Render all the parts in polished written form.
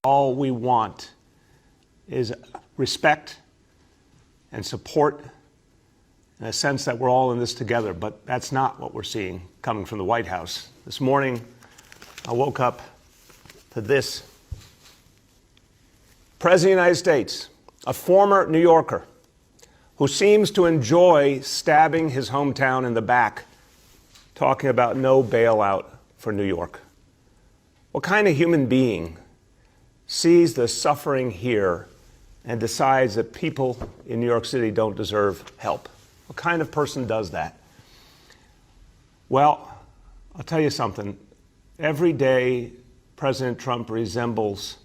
All we want is respect and support and a sense that we're all in this together. But that's not what we're seeing coming from the White House. This morning, I woke up to this. President of the United States, a former New Yorker who seems to enjoy stabbing his hometown in the back, talking about no bailout for New York. What kind of human being sees the suffering here and decides that people in New York City don't deserve help? What kind of person does that? Well, I'll tell you something. Every day, President Trump resembles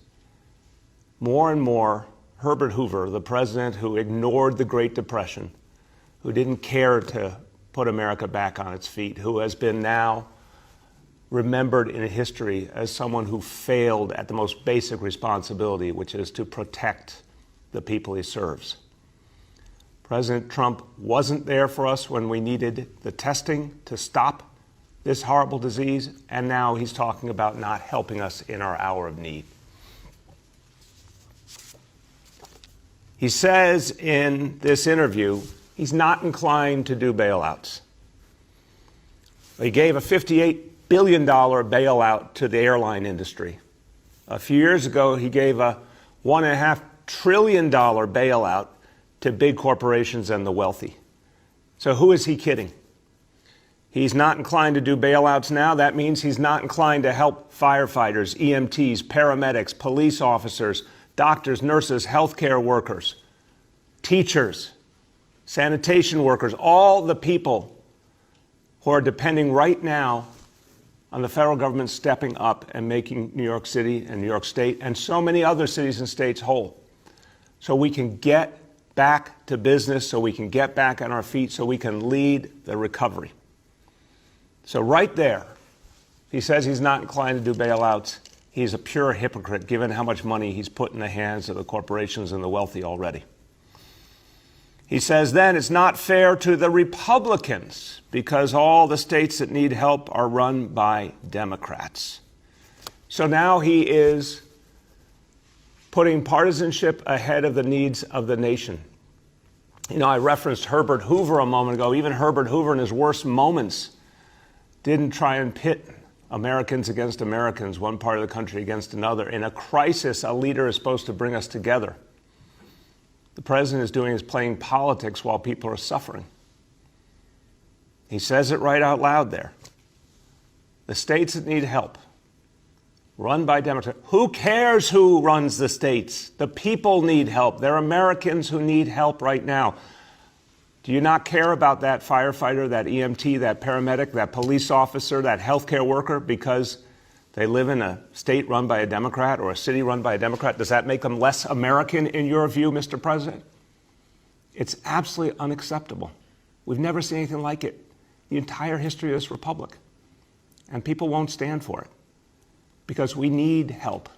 more and more Herbert Hoover, the president who ignored the Great Depression, who didn't care to put America back on its feet, who has been now remembered in history as someone who failed at the most basic responsibility, which is to protect the people he serves. President Trump wasn't there for us when we needed the testing to stop this horrible disease, and now he's talking about not helping us in our hour of need. He says in this interview he's not inclined to do bailouts. He gave a $58 billion bailout to the airline industry. A few years ago, he gave a $1.5 trillion bailout to big corporations and the wealthy. So who is he kidding? He's not inclined to do bailouts now. That means he's not inclined to help firefighters, EMTs, paramedics, police officers, doctors, nurses, healthcare workers, teachers, sanitation workers, all the people who are depending right now on the federal government stepping up and making New York City and New York State and so many other cities and states whole. So we can get back to business, so we can get back on our feet, so we can lead the recovery. So right there, he says he's not inclined to do bailouts. He's a pure hypocrite, given how much money he's put in the hands of the corporations and the wealthy already. He says then it's not fair to the Republicans because all the states that need help are run by Democrats. So now he is putting partisanship ahead of the needs of the nation. You know, I referenced Herbert Hoover a moment ago. Even Herbert Hoover in his worst moments didn't try and pit Americans against Americans, one part of the country against another. In a crisis, a leader is supposed to bring us together. The president is doing is playing politics while people are suffering. He says it right out loud there. The states that need help, run by Democrats. Who cares who runs the states? The people need help. They're Americans who need help right now. Do you not care about that firefighter, that EMT, that paramedic, that police officer, that healthcare worker because they live in a state run by a Democrat or a city run by a Democrat? Does that make them less American in your view, Mr. President? It's absolutely unacceptable. We've never seen anything like it in the entire history of this republic. And people won't stand for it because we need help.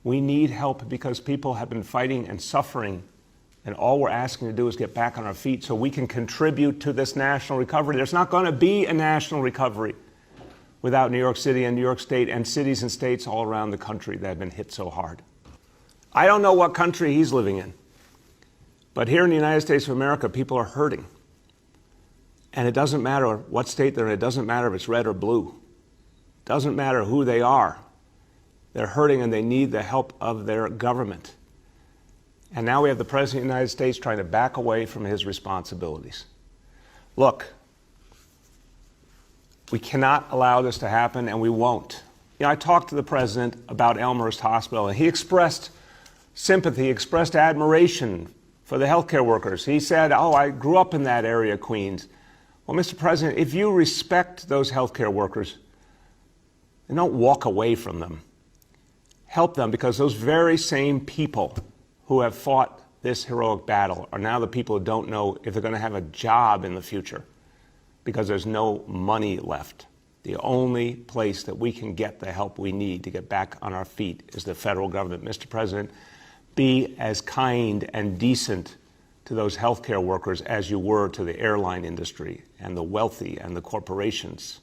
We need help because people have been fighting and suffering, and all we're asking to do is get back on our feet so we can contribute to this national recovery. There's not going to be a national recovery without New York City and New York State and cities and states all around the country that have been hit so hard. I don't know what country he's living in, but here in the United States of America, people are hurting. And it doesn't matter what state they're in. It doesn't matter if it's red or blue. It doesn't matter who they are. They're hurting and they need the help of their government. And now we have the President of the United States trying to back away from his responsibilities. Look, we cannot allow this to happen, and we won't. You know, I talked to the President about Elmhurst Hospital, and he expressed sympathy, expressed admiration for the healthcare workers. He said, oh, I grew up in that area, Queens. Well, Mr. President, if you respect those healthcare workers, then don't walk away from them. Help them, because those very same people who have fought this heroic battle are now the people who don't know if they're going to have a job in the future because there's no money left. The only place that we can get the help we need to get back on our feet is the federal government. Mr. President, be as kind and decent to those healthcare workers as you were to the airline industry and the wealthy and the corporations.